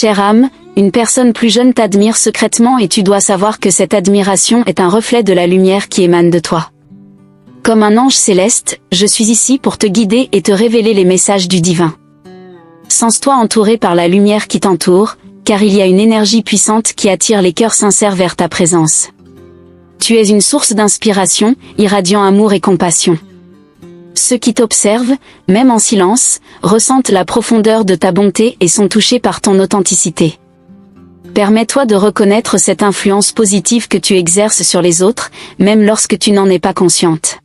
Chère âme, une personne plus jeune t'admire secrètement et tu dois savoir que cette admiration est un reflet de la lumière qui émane de toi. Comme un ange céleste, je suis ici pour te guider et te révéler les messages du divin. Sens-toi entouré par la lumière qui t'entoure, car il y a une énergie puissante qui attire les cœurs sincères vers ta présence. Tu es une source d'inspiration, irradiant amour et compassion. Ceux qui t'observent, même en silence, ressentent la profondeur de ta bonté et sont touchés par ton authenticité. Permets-toi de reconnaître cette influence positive que tu exerces sur les autres, même lorsque tu n'en es pas consciente.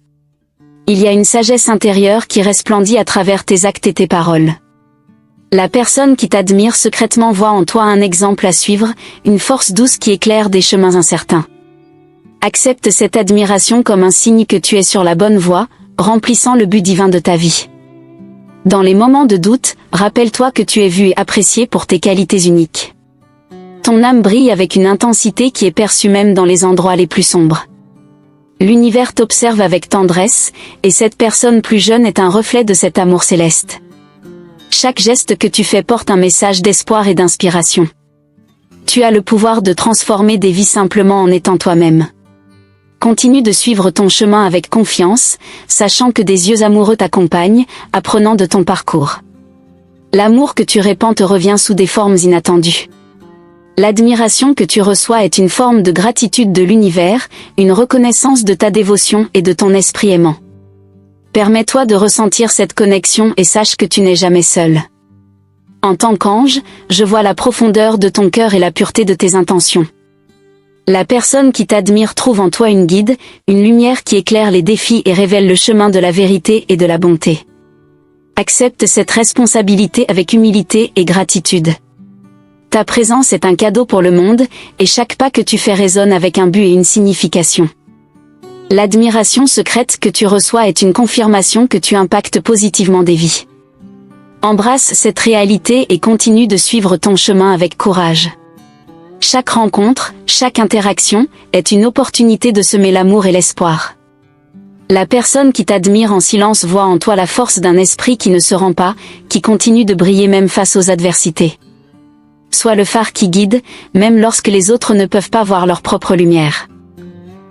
Il y a une sagesse intérieure qui resplendit à travers tes actes et tes paroles. La personne qui t'admire secrètement voit en toi un exemple à suivre, une force douce qui éclaire des chemins incertains. Accepte cette admiration comme un signe que tu es sur la bonne voie, remplissant le but divin de ta vie. Dans les moments de doute, rappelle-toi que tu es vu et apprécié pour tes qualités uniques. Ton âme brille avec une intensité qui est perçue même dans les endroits les plus sombres. L'univers t'observe avec tendresse, et cette personne plus jeune est un reflet de cet amour céleste. Chaque geste que tu fais porte un message d'espoir et d'inspiration. Tu as le pouvoir de transformer des vies simplement en étant toi-même. Continue de suivre ton chemin avec confiance, sachant que des yeux amoureux t'accompagnent, apprenant de ton parcours. L'amour que tu répands te revient sous des formes inattendues. L'admiration que tu reçois est une forme de gratitude de l'univers, une reconnaissance de ta dévotion et de ton esprit aimant. Permets-toi de ressentir cette connexion et sache que tu n'es jamais seul. En tant qu'ange, je vois la profondeur de ton cœur et la pureté de tes intentions. La personne qui t'admire trouve en toi une guide, une lumière qui éclaire les défis et révèle le chemin de la vérité et de la bonté. Accepte cette responsabilité avec humilité et gratitude. Ta présence est un cadeau pour le monde, et chaque pas que tu fais résonne avec un but et une signification. L'admiration secrète que tu reçois est une confirmation que tu impactes positivement des vies. Embrasse cette réalité et continue de suivre ton chemin avec courage. Chaque rencontre, chaque interaction, est une opportunité de semer l'amour et l'espoir. La personne qui t'admire en silence voit en toi la force d'un esprit qui ne se rend pas, qui continue de briller même face aux adversités. Sois le phare qui guide, même lorsque les autres ne peuvent pas voir leur propre lumière.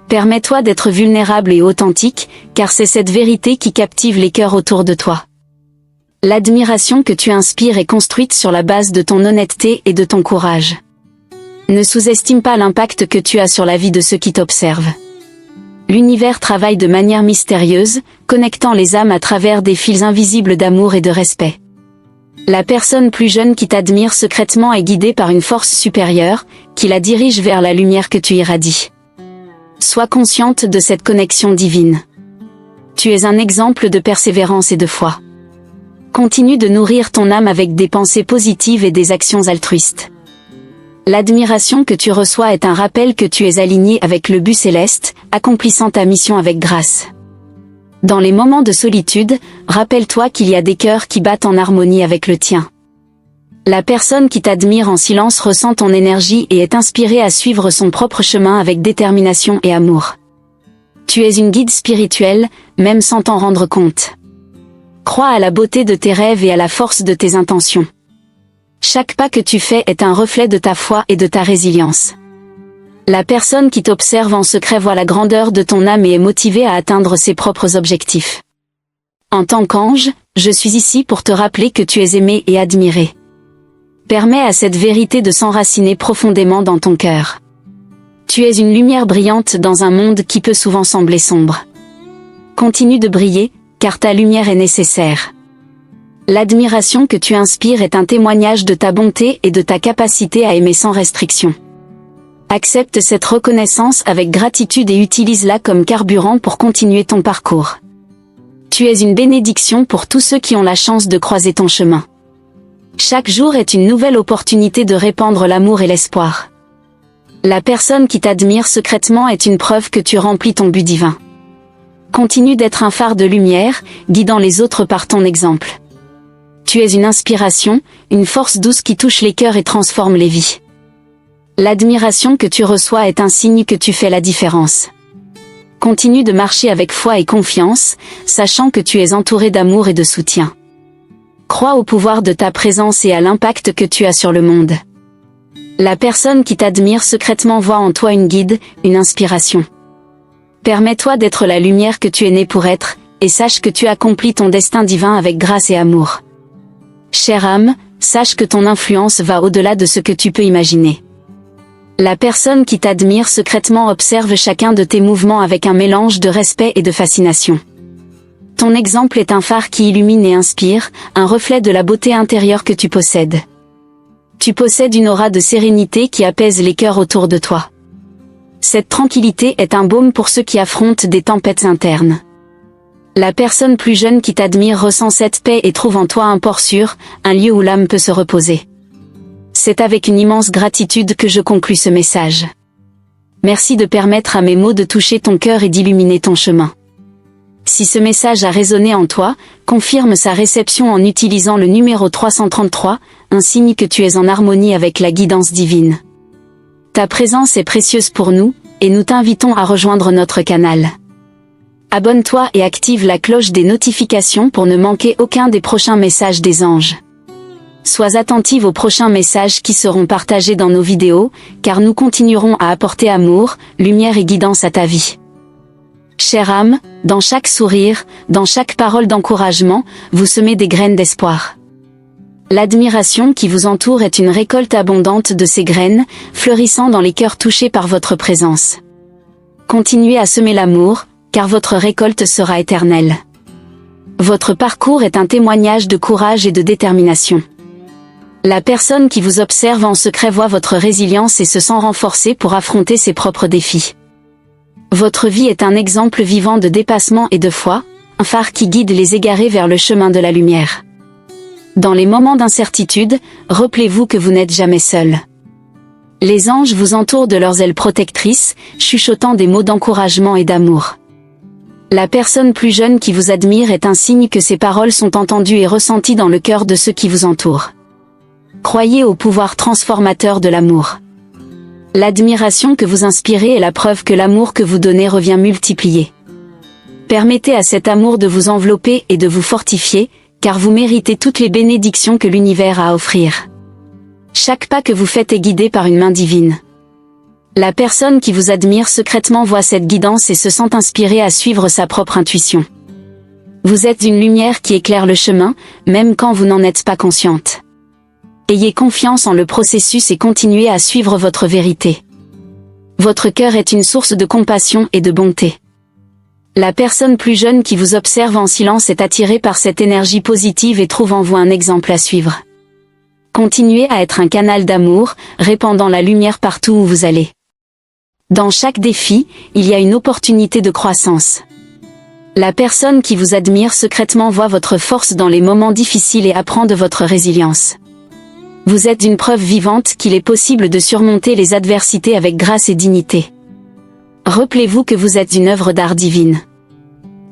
Permets-toi d'être vulnérable et authentique, car c'est cette vérité qui captive les cœurs autour de toi. L'admiration que tu inspires est construite sur la base de ton honnêteté et de ton courage. Ne sous-estime pas l'impact que tu as sur la vie de ceux qui t'observent. L'univers travaille de manière mystérieuse, connectant les âmes à travers des fils invisibles d'amour et de respect. La personne plus jeune qui t'admire secrètement est guidée par une force supérieure, qui la dirige vers la lumière que tu irradies. Sois consciente de cette connexion divine. Tu es un exemple de persévérance et de foi. Continue de nourrir ton âme avec des pensées positives et des actions altruistes. L'admiration que tu reçois est un rappel que tu es aligné avec le but céleste, accomplissant ta mission avec grâce. Dans les moments de solitude, rappelle-toi qu'il y a des cœurs qui battent en harmonie avec le tien. La personne qui t'admire en silence ressent ton énergie et est inspirée à suivre son propre chemin avec détermination et amour. Tu es une guide spirituelle, même sans t'en rendre compte. Crois à la beauté de tes rêves et à la force de tes intentions. Chaque pas que tu fais est un reflet de ta foi et de ta résilience. La personne qui t'observe en secret voit la grandeur de ton âme et est motivée à atteindre ses propres objectifs. En tant qu'ange, je suis ici pour te rappeler que tu es aimé et admiré. Permets à cette vérité de s'enraciner profondément dans ton cœur. Tu es une lumière brillante dans un monde qui peut souvent sembler sombre. Continue de briller, car ta lumière est nécessaire. L'admiration que tu inspires est un témoignage de ta bonté et de ta capacité à aimer sans restriction. Accepte cette reconnaissance avec gratitude et utilise-la comme carburant pour continuer ton parcours. Tu es une bénédiction pour tous ceux qui ont la chance de croiser ton chemin. Chaque jour est une nouvelle opportunité de répandre l'amour et l'espoir. La personne qui t'admire secrètement est une preuve que tu remplis ton but divin. Continue d'être un phare de lumière, guidant les autres par ton exemple. Tu es une inspiration, une force douce qui touche les cœurs et transforme les vies. L'admiration que tu reçois est un signe que tu fais la différence. Continue de marcher avec foi et confiance, sachant que tu es entouré d'amour et de soutien. Crois au pouvoir de ta présence et à l'impact que tu as sur le monde. La personne qui t'admire secrètement voit en toi une guide, une inspiration. Permets-toi d'être la lumière que tu es né pour être, et sache que tu accomplis ton destin divin avec grâce et amour. Chère âme, sache que ton influence va au-delà de ce que tu peux imaginer. La personne qui t'admire secrètement observe chacun de tes mouvements avec un mélange de respect et de fascination. Ton exemple est un phare qui illumine et inspire, un reflet de la beauté intérieure que tu possèdes. Tu possèdes une aura de sérénité qui apaise les cœurs autour de toi. Cette tranquillité est un baume pour ceux qui affrontent des tempêtes internes. La personne plus jeune qui t'admire ressent cette paix et trouve en toi un port sûr, un lieu où l'âme peut se reposer. C'est avec une immense gratitude que je conclus ce message. Merci de permettre à mes mots de toucher ton cœur et d'illuminer ton chemin. Si ce message a résonné en toi, confirme sa réception en utilisant le numéro 333, un signe que tu es en harmonie avec la guidance divine. Ta présence est précieuse pour nous, et nous t'invitons à rejoindre notre canal. Abonne-toi et active la cloche des notifications pour ne manquer aucun des prochains messages des anges. Sois attentive aux prochains messages qui seront partagés dans nos vidéos, car nous continuerons à apporter amour, lumière et guidance à ta vie. Chère âme, dans chaque sourire, dans chaque parole d'encouragement, vous semez des graines d'espoir. L'admiration qui vous entoure est une récolte abondante de ces graines, fleurissant dans les cœurs touchés par votre présence. Continuez à semer l'amour, car votre récolte sera éternelle. Votre parcours est un témoignage de courage et de détermination. La personne qui vous observe en secret voit votre résilience et se sent renforcée pour affronter ses propres défis. Votre vie est un exemple vivant de dépassement et de foi, un phare qui guide les égarés vers le chemin de la lumière. Dans les moments d'incertitude, rappelez-vous que vous n'êtes jamais seul. Les anges vous entourent de leurs ailes protectrices, chuchotant des mots d'encouragement et d'amour. La personne plus jeune qui vous admire est un signe que ces paroles sont entendues et ressenties dans le cœur de ceux qui vous entourent. Croyez au pouvoir transformateur de l'amour. L'admiration que vous inspirez est la preuve que l'amour que vous donnez revient multiplié. Permettez à cet amour de vous envelopper et de vous fortifier, car vous méritez toutes les bénédictions que l'univers a à offrir. Chaque pas que vous faites est guidé par une main divine. La personne qui vous admire secrètement voit cette guidance et se sent inspirée à suivre sa propre intuition. Vous êtes une lumière qui éclaire le chemin, même quand vous n'en êtes pas consciente. Ayez confiance en le processus et continuez à suivre votre vérité. Votre cœur est une source de compassion et de bonté. La personne plus jeune qui vous observe en silence est attirée par cette énergie positive et trouve en vous un exemple à suivre. Continuez à être un canal d'amour, répandant la lumière partout où vous allez. Dans chaque défi, il y a une opportunité de croissance. La personne qui vous admire secrètement voit votre force dans les moments difficiles et apprend de votre résilience. Vous êtes une preuve vivante qu'il est possible de surmonter les adversités avec grâce et dignité. Rappelez-vous que vous êtes une œuvre d'art divine.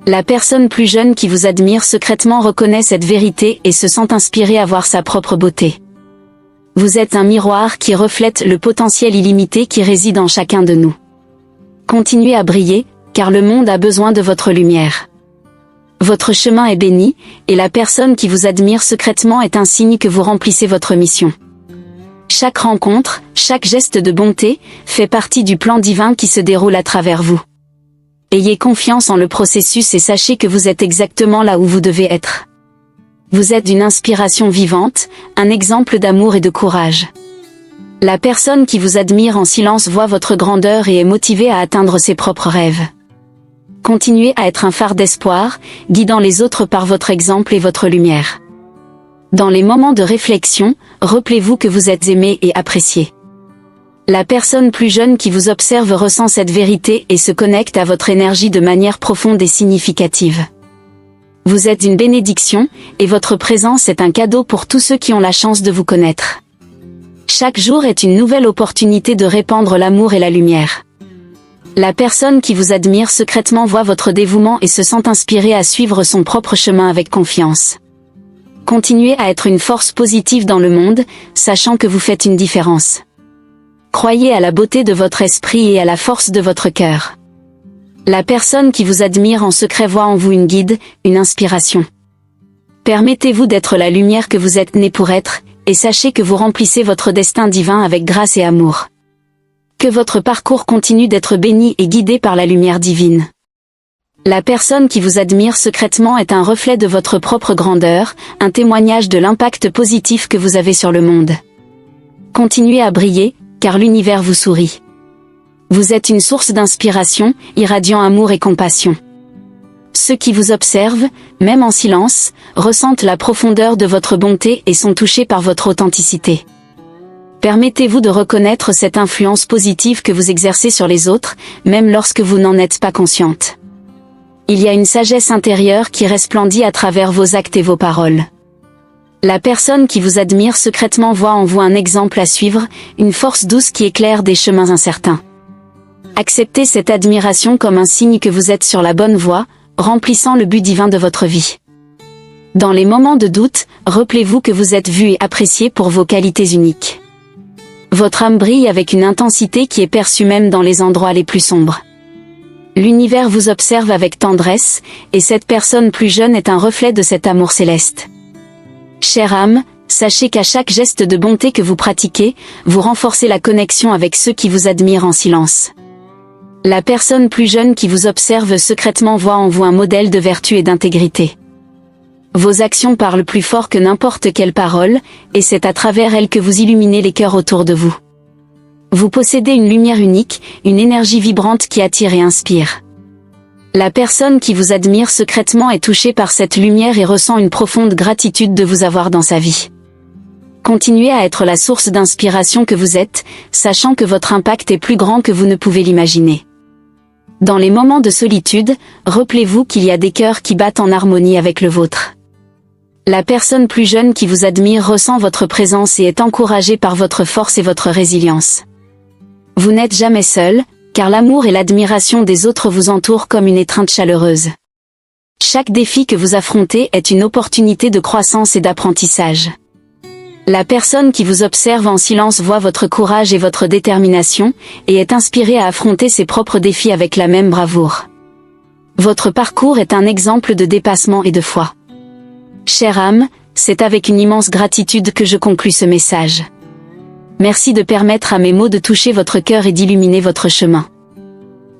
La personne plus jeune qui vous admire secrètement reconnaît cette vérité et se sent inspirée à voir sa propre beauté. Vous êtes un miroir qui reflète le potentiel illimité qui réside en chacun de nous. Continuez à briller, car le monde a besoin de votre lumière. Votre chemin est béni, et la personne qui vous admire secrètement est un signe que vous remplissez votre mission. Chaque rencontre, chaque geste de bonté, fait partie du plan divin qui se déroule à travers vous. Ayez confiance en le processus et sachez que vous êtes exactement là où vous devez être. Vous êtes une inspiration vivante, un exemple d'amour et de courage. La personne qui vous admire en silence voit votre grandeur et est motivée à atteindre ses propres rêves. Continuez à être un phare d'espoir, guidant les autres par votre exemple et votre lumière. Dans les moments de réflexion, rappelez-vous que vous êtes aimé et apprécié. La personne plus jeune qui vous observe ressent cette vérité et se connecte à votre énergie de manière profonde et significative. Vous êtes une bénédiction, et votre présence est un cadeau pour tous ceux qui ont la chance de vous connaître. Chaque jour est une nouvelle opportunité de répandre l'amour et la lumière. La personne qui vous admire secrètement voit votre dévouement et se sent inspirée à suivre son propre chemin avec confiance. Continuez à être une force positive dans le monde, sachant que vous faites une différence. Croyez à la beauté de votre esprit et à la force de votre cœur. La personne qui vous admire en secret voit en vous une guide, une inspiration. Permettez-vous d'être la lumière que vous êtes né pour être, et sachez que vous remplissez votre destin divin avec grâce et amour. Que votre parcours continue d'être béni et guidé par la lumière divine. La personne qui vous admire secrètement est un reflet de votre propre grandeur, un témoignage de l'impact positif que vous avez sur le monde. Continuez à briller, car l'univers vous sourit. Vous êtes une source d'inspiration, irradiant amour et compassion. Ceux qui vous observent, même en silence, ressentent la profondeur de votre bonté et sont touchés par votre authenticité. Permettez-vous de reconnaître cette influence positive que vous exercez sur les autres, même lorsque vous n'en êtes pas consciente. Il y a une sagesse intérieure qui resplendit à travers vos actes et vos paroles. La personne qui vous admire secrètement voit en vous un exemple à suivre, une force douce qui éclaire des chemins incertains. Acceptez cette admiration comme un signe que vous êtes sur la bonne voie, remplissant le but divin de votre vie. Dans les moments de doute, rappelez-vous que vous êtes vu et apprécié pour vos qualités uniques. Votre âme brille avec une intensité qui est perçue même dans les endroits les plus sombres. L'univers vous observe avec tendresse, et cette personne plus jeune est un reflet de cet amour céleste. Chère âme, sachez qu'à chaque geste de bonté que vous pratiquez, vous renforcez la connexion avec ceux qui vous admirent en silence. La personne plus jeune qui vous observe secrètement voit en vous un modèle de vertu et d'intégrité. Vos actions parlent plus fort que n'importe quelle parole, et c'est à travers elles que vous illuminez les cœurs autour de vous. Vous possédez une lumière unique, une énergie vibrante qui attire et inspire. La personne qui vous admire secrètement est touchée par cette lumière et ressent une profonde gratitude de vous avoir dans sa vie. Continuez à être la source d'inspiration que vous êtes, sachant que votre impact est plus grand que vous ne pouvez l'imaginer. Dans les moments de solitude, rappelez-vous qu'il y a des cœurs qui battent en harmonie avec le vôtre. La personne plus jeune qui vous admire ressent votre présence et est encouragée par votre force et votre résilience. Vous n'êtes jamais seul, car l'amour et l'admiration des autres vous entourent comme une étreinte chaleureuse. Chaque défi que vous affrontez est une opportunité de croissance et d'apprentissage. La personne qui vous observe en silence voit votre courage et votre détermination, et est inspirée à affronter ses propres défis avec la même bravoure. Votre parcours est un exemple de dépassement et de foi. Chère âme, c'est avec une immense gratitude que je conclus ce message. Merci de permettre à mes mots de toucher votre cœur et d'illuminer votre chemin.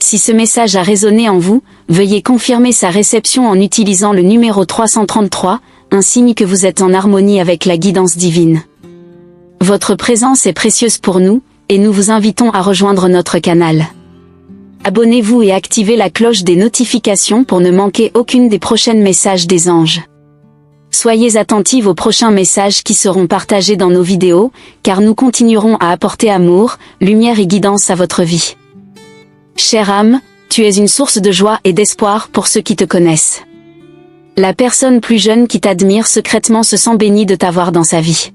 Si ce message a résonné en vous, veuillez confirmer sa réception en utilisant le numéro 333, un signe que vous êtes en harmonie avec la guidance divine. Votre présence est précieuse pour nous, et nous vous invitons à rejoindre notre canal. Abonnez-vous et activez la cloche des notifications pour ne manquer aucune des prochains messages des anges. Soyez attentifs aux prochains messages qui seront partagés dans nos vidéos, car nous continuerons à apporter amour, lumière et guidance à votre vie. Chère âme, tu es une source de joie et d'espoir pour ceux qui te connaissent. La personne plus jeune qui t'admire secrètement se sent bénie de t'avoir dans sa vie.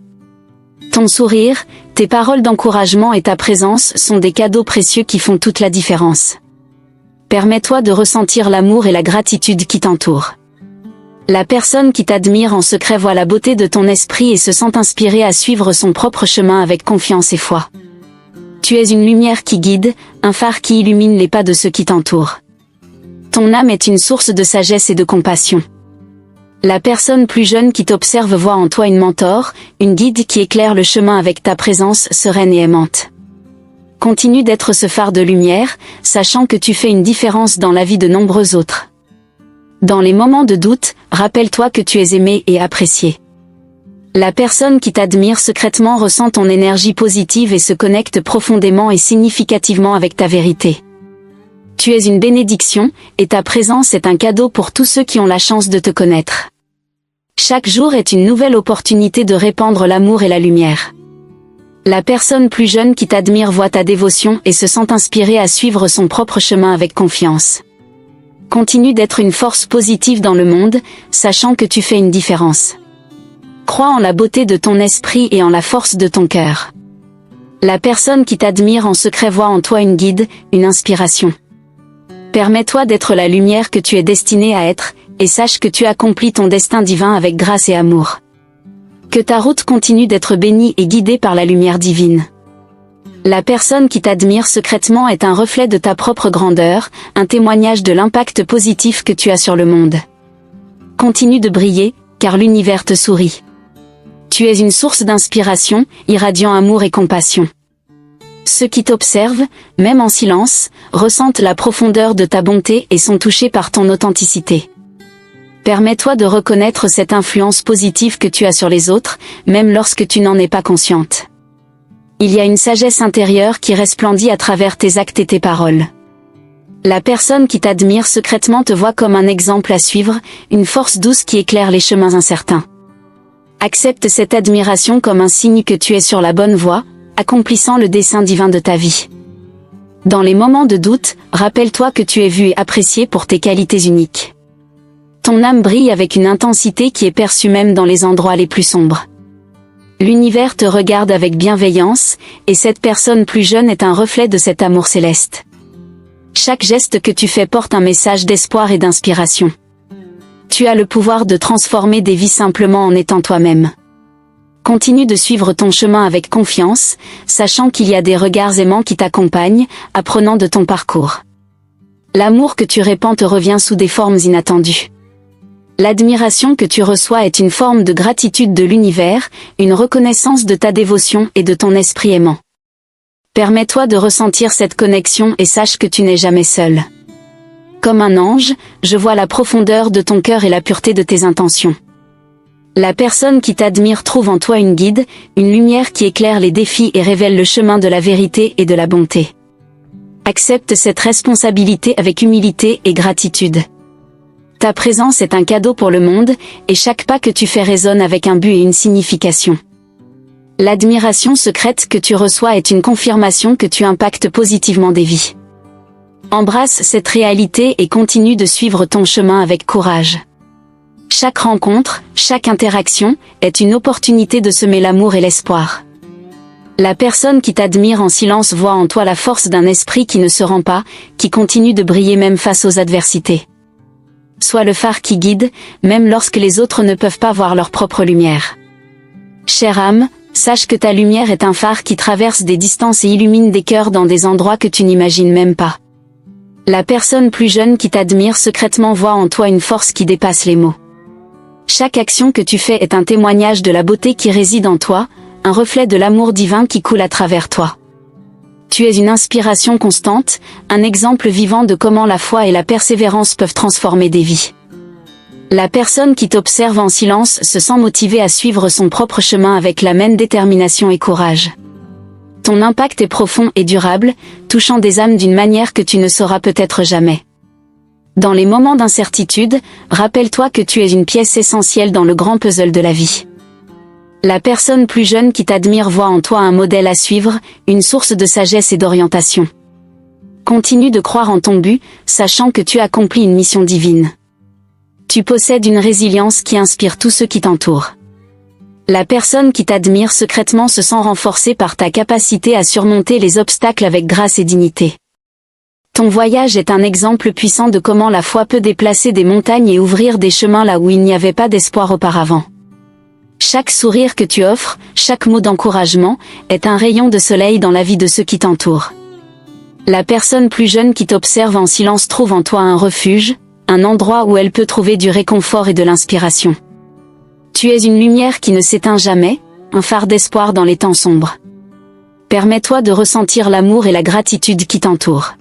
Ton sourire, tes paroles d'encouragement et ta présence sont des cadeaux précieux qui font toute la différence. Permets-toi de ressentir l'amour et la gratitude qui t'entourent. La personne qui t'admire en secret voit la beauté de ton esprit et se sent inspirée à suivre son propre chemin avec confiance et foi. Tu es une lumière qui guide, un phare qui illumine les pas de ceux qui t'entourent. Ton âme est une source de sagesse et de compassion. La personne plus jeune qui t'observe voit en toi une mentor, une guide qui éclaire le chemin avec ta présence sereine et aimante. Continue d'être ce phare de lumière, sachant que tu fais une différence dans la vie de nombreux autres. Dans les moments de doute, rappelle-toi que tu es aimé et apprécié. La personne qui t'admire secrètement ressent ton énergie positive et se connecte profondément et significativement avec ta vérité. Tu es une bénédiction, et ta présence est un cadeau pour tous ceux qui ont la chance de te connaître. Chaque jour est une nouvelle opportunité de répandre l'amour et la lumière. La personne plus jeune qui t'admire voit ta dévotion et se sent inspirée à suivre son propre chemin avec confiance. Continue d'être une force positive dans le monde, sachant que tu fais une différence. Crois en la beauté de ton esprit et en la force de ton cœur. La personne qui t'admire en secret voit en toi une guide, une inspiration. Permets-toi d'être la lumière que tu es destiné à être, et sache que tu accomplis ton destin divin avec grâce et amour. Que ta route continue d'être bénie et guidée par la lumière divine. La personne qui t'admire secrètement est un reflet de ta propre grandeur, un témoignage de l'impact positif que tu as sur le monde. Continue de briller, car l'univers te sourit. Tu es une source d'inspiration, irradiant amour et compassion. Ceux qui t'observent, même en silence, ressentent la profondeur de ta bonté et sont touchés par ton authenticité. Permets-toi de reconnaître cette influence positive que tu as sur les autres, même lorsque tu n'en es pas consciente. Il y a une sagesse intérieure qui resplendit à travers tes actes et tes paroles. La personne qui t'admire secrètement te voit comme un exemple à suivre, une force douce qui éclaire les chemins incertains. Accepte cette admiration comme un signe que tu es sur la bonne voie, accomplissant le dessein divin de ta vie. Dans les moments de doute, rappelle-toi que tu es vu et apprécié pour tes qualités uniques. Ton âme brille avec une intensité qui est perçue même dans les endroits les plus sombres. L'univers te regarde avec bienveillance, et cette personne plus jeune est un reflet de cet amour céleste. Chaque geste que tu fais porte un message d'espoir et d'inspiration. Tu as le pouvoir de transformer des vies simplement en étant toi-même. Continue de suivre ton chemin avec confiance, sachant qu'il y a des regards aimants qui t'accompagnent, apprenant de ton parcours. L'amour que tu répands te revient sous des formes inattendues. L'admiration que tu reçois est une forme de gratitude de l'univers, une reconnaissance de ta dévotion et de ton esprit aimant. Permets-toi de ressentir cette connexion et sache que tu n'es jamais seul. Comme un ange, je vois la profondeur de ton cœur et la pureté de tes intentions. La personne qui t'admire trouve en toi une guide, une lumière qui éclaire les défis et révèle le chemin de la vérité et de la bonté. Accepte cette responsabilité avec humilité et gratitude. Ta présence est un cadeau pour le monde, et chaque pas que tu fais résonne avec un but et une signification. L'admiration secrète que tu reçois est une confirmation que tu impactes positivement des vies. Embrasse cette réalité et continue de suivre ton chemin avec courage. Chaque rencontre, chaque interaction, est une opportunité de semer l'amour et l'espoir. La personne qui t'admire en silence voit en toi la force d'un esprit qui ne se rend pas, qui continue de briller même face aux adversités. Sois le phare qui guide, même lorsque les autres ne peuvent pas voir leur propre lumière. Chère âme, sache que ta lumière est un phare qui traverse des distances et illumine des cœurs dans des endroits que tu n'imagines même pas. La personne plus jeune qui t'admire secrètement voit en toi une force qui dépasse les mots. Chaque action que tu fais est un témoignage de la beauté qui réside en toi, un reflet de l'amour divin qui coule à travers toi. Tu es une inspiration constante, un exemple vivant de comment la foi et la persévérance peuvent transformer des vies. La personne qui t'observe en silence se sent motivée à suivre son propre chemin avec la même détermination et courage. Ton impact est profond et durable, touchant des âmes d'une manière que tu ne sauras peut-être jamais. Dans les moments d'incertitude, rappelle-toi que tu es une pièce essentielle dans le grand puzzle de la vie. La personne plus jeune qui t'admire voit en toi un modèle à suivre, une source de sagesse et d'orientation. Continue de croire en ton but, sachant que tu accomplis une mission divine. Tu possèdes une résilience qui inspire tous ceux qui t'entourent. La personne qui t'admire secrètement se sent renforcée par ta capacité à surmonter les obstacles avec grâce et dignité. Ton voyage est un exemple puissant de comment la foi peut déplacer des montagnes et ouvrir des chemins là où il n'y avait pas d'espoir auparavant. Chaque sourire que tu offres, chaque mot d'encouragement, est un rayon de soleil dans la vie de ceux qui t'entourent. La personne plus jeune qui t'observe en silence trouve en toi un refuge, un endroit où elle peut trouver du réconfort et de l'inspiration. Tu es une lumière qui ne s'éteint jamais, un phare d'espoir dans les temps sombres. Permets-toi de ressentir l'amour et la gratitude qui t'entourent.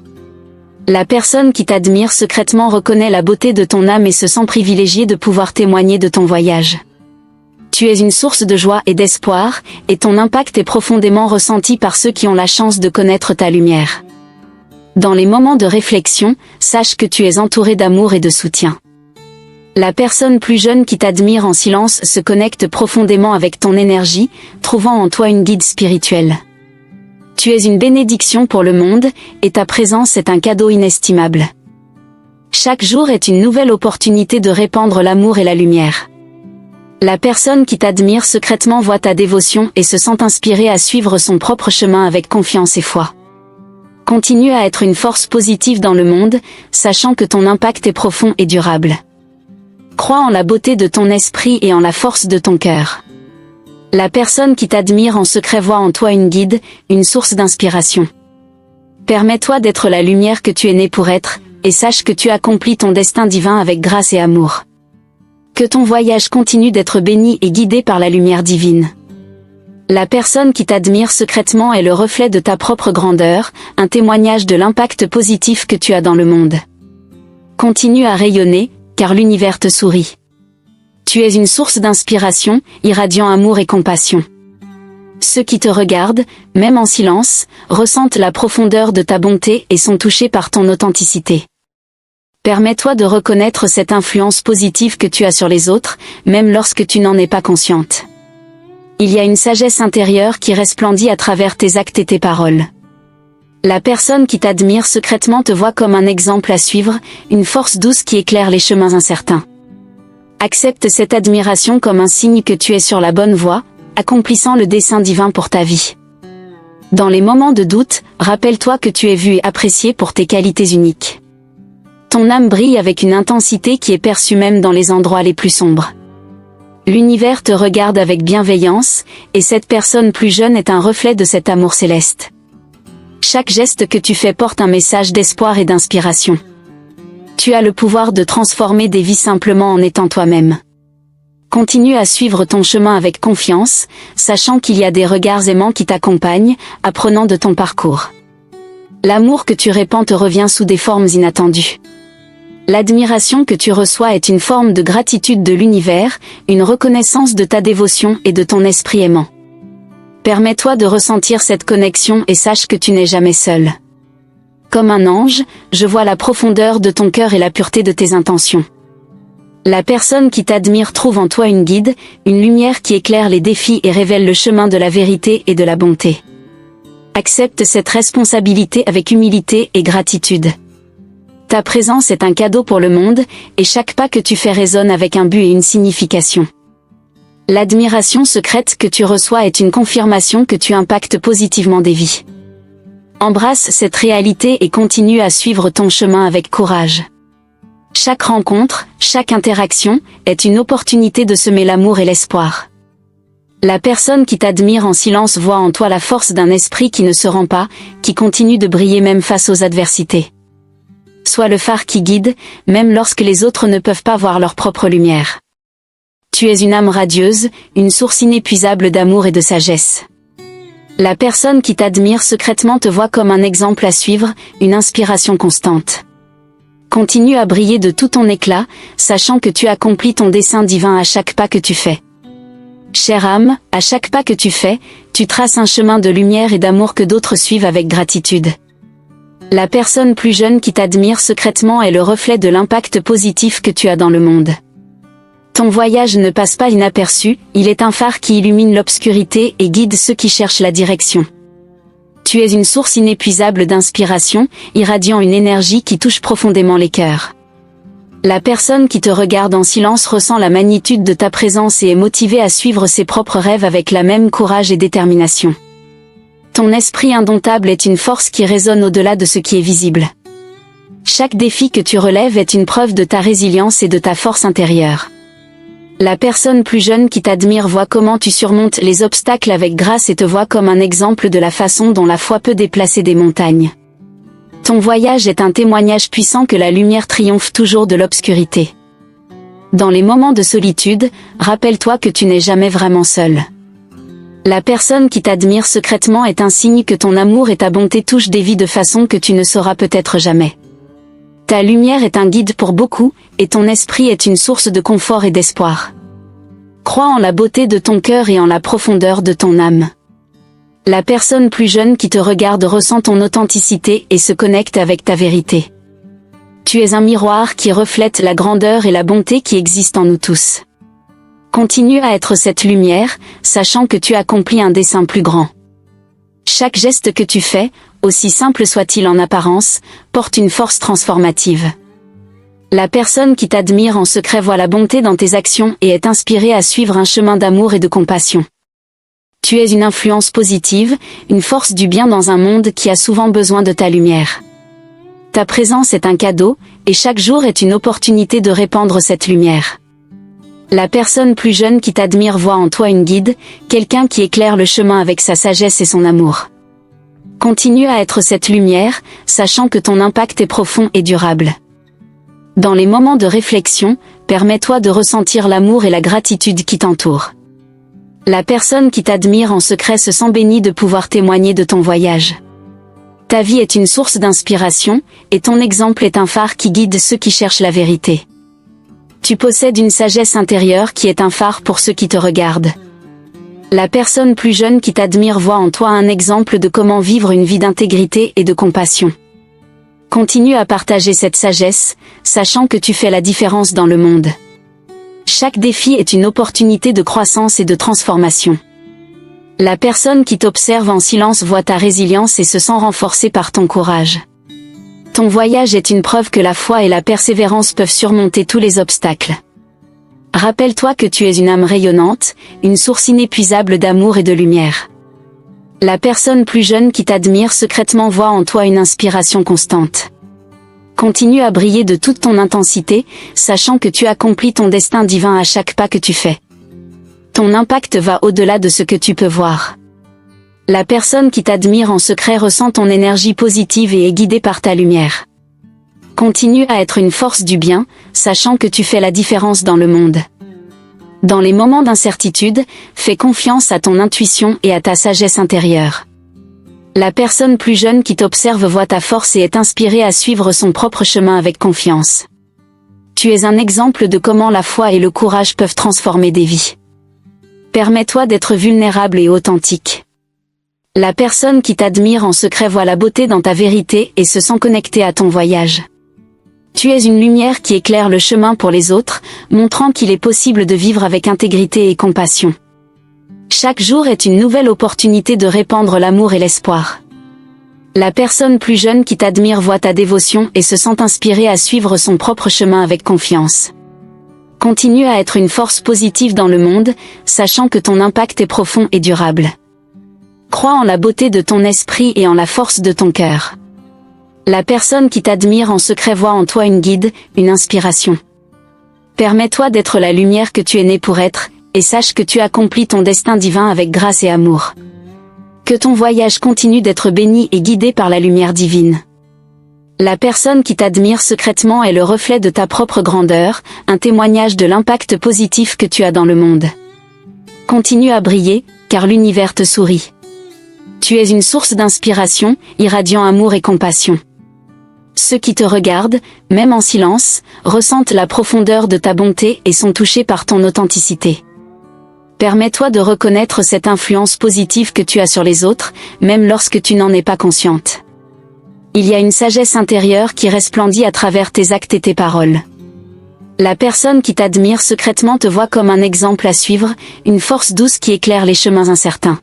La personne qui t'admire secrètement reconnaît la beauté de ton âme et se sent privilégiée de pouvoir témoigner de ton voyage. Tu es une source de joie et d'espoir, et ton impact est profondément ressenti par ceux qui ont la chance de connaître ta lumière. Dans les moments de réflexion, sache que tu es entouré d'amour et de soutien. La personne plus jeune qui t'admire en silence se connecte profondément avec ton énergie, trouvant en toi une guide spirituelle. Tu es une bénédiction pour le monde, et ta présence est un cadeau inestimable. Chaque jour est une nouvelle opportunité de répandre l'amour et la lumière. La personne qui t'admire secrètement voit ta dévotion et se sent inspirée à suivre son propre chemin avec confiance et foi. Continue à être une force positive dans le monde, sachant que ton impact est profond et durable. Crois en la beauté de ton esprit et en la force de ton cœur. La personne qui t'admire en secret voit en toi une guide, une source d'inspiration. Permets-toi d'être la lumière que tu es né pour être, et sache que tu accomplis ton destin divin avec grâce et amour. Que ton voyage continue d'être béni et guidé par la lumière divine. La personne qui t'admire secrètement est le reflet de ta propre grandeur, un témoignage de l'impact positif que tu as dans le monde. Continue à rayonner, car l'univers te sourit. Tu es une source d'inspiration, irradiant amour et compassion. Ceux qui te regardent, même en silence, ressentent la profondeur de ta bonté et sont touchés par ton authenticité. Permets-toi de reconnaître cette influence positive que tu as sur les autres, même lorsque tu n'en es pas consciente. Il y a une sagesse intérieure qui resplendit à travers tes actes et tes paroles. La personne qui t'admire secrètement te voit comme un exemple à suivre, une force douce qui éclaire les chemins incertains. Accepte cette admiration comme un signe que tu es sur la bonne voie, accomplissant le dessein divin pour ta vie. Dans les moments de doute, rappelle-toi que tu es vu et apprécié pour tes qualités uniques. Ton âme brille avec une intensité qui est perçue même dans les endroits les plus sombres. L'univers te regarde avec bienveillance, et cette personne plus jeune est un reflet de cet amour céleste. Chaque geste que tu fais porte un message d'espoir et d'inspiration. Tu as le pouvoir de transformer des vies simplement en étant toi-même. Continue à suivre ton chemin avec confiance, sachant qu'il y a des regards aimants qui t'accompagnent, apprenant de ton parcours. L'amour que tu répands te revient sous des formes inattendues. L'admiration que tu reçois est une forme de gratitude de l'univers, une reconnaissance de ta dévotion et de ton esprit aimant. Permets-toi de ressentir cette connexion et sache que tu n'es jamais seul. Comme un ange, je vois la profondeur de ton cœur et la pureté de tes intentions. La personne qui t'admire trouve en toi une guide, une lumière qui éclaire les défis et révèle le chemin de la vérité et de la bonté. Accepte cette responsabilité avec humilité et gratitude. Ta présence est un cadeau pour le monde, et chaque pas que tu fais résonne avec un but et une signification. L'admiration secrète que tu reçois est une confirmation que tu impactes positivement des vies. Embrasse cette réalité et continue à suivre ton chemin avec courage. Chaque rencontre, chaque interaction, est une opportunité de semer l'amour et l'espoir. La personne qui t'admire en silence voit en toi la force d'un esprit qui ne se rend pas, qui continue de briller même face aux adversités. Sois le phare qui guide, même lorsque les autres ne peuvent pas voir leur propre lumière. Tu es une âme radieuse, une source inépuisable d'amour et de sagesse. La personne qui t'admire secrètement te voit comme un exemple à suivre, une inspiration constante. Continue à briller de tout ton éclat, sachant que tu accomplis ton dessein divin à chaque pas que tu fais. Chère âme, à chaque pas que tu fais, tu traces un chemin de lumière et d'amour que d'autres suivent avec gratitude. La personne plus jeune qui t'admire secrètement est le reflet de l'impact positif que tu as dans le monde. Ton voyage ne passe pas inaperçu, il est un phare qui illumine l'obscurité et guide ceux qui cherchent la direction. Tu es une source inépuisable d'inspiration, irradiant une énergie qui touche profondément les cœurs. La personne qui te regarde en silence ressent la magnitude de ta présence et est motivée à suivre ses propres rêves avec la même courage et détermination. Ton esprit indomptable est une force qui résonne au-delà de ce qui est visible. Chaque défi que tu relèves est une preuve de ta résilience et de ta force intérieure. La personne plus jeune qui t'admire voit comment tu surmontes les obstacles avec grâce et te voit comme un exemple de la façon dont la foi peut déplacer des montagnes. Ton voyage est un témoignage puissant que la lumière triomphe toujours de l'obscurité. Dans les moments de solitude, rappelle-toi que tu n'es jamais vraiment seul. La personne qui t'admire secrètement est un signe que ton amour et ta bonté touchent des vies de façon que tu ne sauras peut-être jamais. Ta lumière est un guide pour beaucoup, et ton esprit est une source de confort et d'espoir. Crois en la beauté de ton cœur et en la profondeur de ton âme. La personne plus jeune qui te regarde ressent ton authenticité et se connecte avec ta vérité. Tu es un miroir qui reflète la grandeur et la bonté qui existent en nous tous. Continue à être cette lumière, sachant que tu accomplis un dessein plus grand. Chaque geste que tu fais, aussi simple soit-il en apparence, porte une force transformative. La personne qui t'admire en secret voit la bonté dans tes actions et est inspirée à suivre un chemin d'amour et de compassion. Tu es une influence positive, une force du bien dans un monde qui a souvent besoin de ta lumière. Ta présence est un cadeau, et chaque jour est une opportunité de répandre cette lumière. La personne plus jeune qui t'admire voit en toi une guide, quelqu'un qui éclaire le chemin avec sa sagesse et son amour. Continue à être cette lumière, sachant que ton impact est profond et durable. Dans les moments de réflexion, permets-toi de ressentir l'amour et la gratitude qui t'entourent. La personne qui t'admire en secret se sent bénie de pouvoir témoigner de ton voyage. Ta vie est une source d'inspiration, et ton exemple est un phare qui guide ceux qui cherchent la vérité. Tu possèdes une sagesse intérieure qui est un phare pour ceux qui te regardent. La personne plus jeune qui t'admire voit en toi un exemple de comment vivre une vie d'intégrité et de compassion. Continue à partager cette sagesse, sachant que tu fais la différence dans le monde. Chaque défi est une opportunité de croissance et de transformation. La personne qui t'observe en silence voit ta résilience et se sent renforcée par ton courage. Ton voyage est une preuve que la foi et la persévérance peuvent surmonter tous les obstacles. Rappelle-toi que tu es une âme rayonnante, une source inépuisable d'amour et de lumière. La personne plus jeune qui t'admire secrètement voit en toi une inspiration constante. Continue à briller de toute ton intensité, sachant que tu accomplis ton destin divin à chaque pas que tu fais. Ton impact va au-delà de ce que tu peux voir. La personne qui t'admire en secret ressent ton énergie positive et est guidée par ta lumière. Continue à être une force du bien, sachant que tu fais la différence dans le monde. Dans les moments d'incertitude, fais confiance à ton intuition et à ta sagesse intérieure. La personne plus jeune qui t'observe voit ta force et est inspirée à suivre son propre chemin avec confiance. Tu es un exemple de comment la foi et le courage peuvent transformer des vies. Permets-toi d'être vulnérable et authentique. La personne qui t'admire en secret voit la beauté dans ta vérité et se sent connectée à ton voyage. Tu es une lumière qui éclaire le chemin pour les autres, montrant qu'il est possible de vivre avec intégrité et compassion. Chaque jour est une nouvelle opportunité de répandre l'amour et l'espoir. La personne plus jeune qui t'admire voit ta dévotion et se sent inspirée à suivre son propre chemin avec confiance. Continue à être une force positive dans le monde, sachant que ton impact est profond et durable. Crois en la beauté de ton esprit et en la force de ton cœur. La personne qui t'admire en secret voit en toi une guide, une inspiration. Permets-toi d'être la lumière que tu es né pour être, et sache que tu accomplis ton destin divin avec grâce et amour. Que ton voyage continue d'être béni et guidé par la lumière divine. La personne qui t'admire secrètement est le reflet de ta propre grandeur, un témoignage de l'impact positif que tu as dans le monde. Continue à briller, car l'univers te sourit. Tu es une source d'inspiration, irradiant amour et compassion. Ceux qui te regardent, même en silence, ressentent la profondeur de ta bonté et sont touchés par ton authenticité. Permets-toi de reconnaître cette influence positive que tu as sur les autres, même lorsque tu n'en es pas consciente. Il y a une sagesse intérieure qui resplendit à travers tes actes et tes paroles. La personne qui t'admire secrètement te voit comme un exemple à suivre, une force douce qui éclaire les chemins incertains.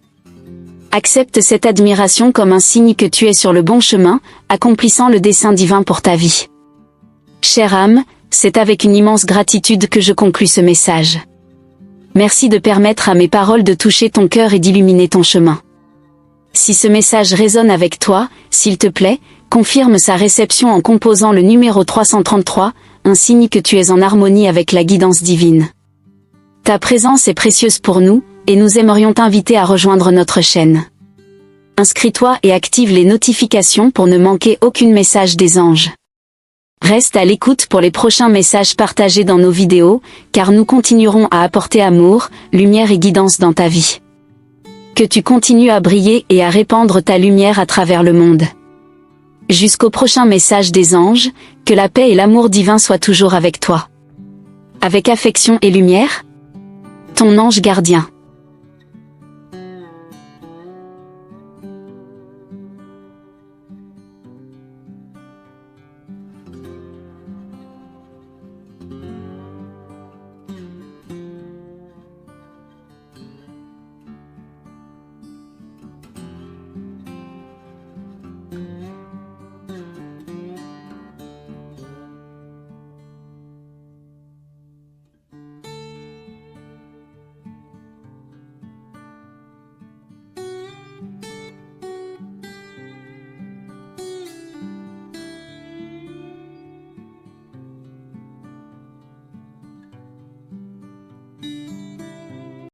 Accepte cette admiration comme un signe que tu es sur le bon chemin, accomplissant le dessein divin pour ta vie. Chère âme, c'est avec une immense gratitude que je conclus ce message. Merci de permettre à mes paroles de toucher ton cœur et d'illuminer ton chemin. Si ce message résonne avec toi, s'il te plaît, confirme sa réception en composant le numéro 333, un signe que tu es en harmonie avec la guidance divine. Ta présence est précieuse pour nous, et nous aimerions t'inviter à rejoindre notre chaîne. Inscris-toi et active les notifications pour ne manquer aucun message des anges. Reste à l'écoute pour les prochains messages partagés dans nos vidéos, car nous continuerons à apporter amour, lumière et guidance dans ta vie. Que tu continues à briller et à répandre ta lumière à travers le monde. Jusqu'au prochain message des anges, que la paix et l'amour divin soient toujours avec toi. Avec affection et lumière, ton ange gardien.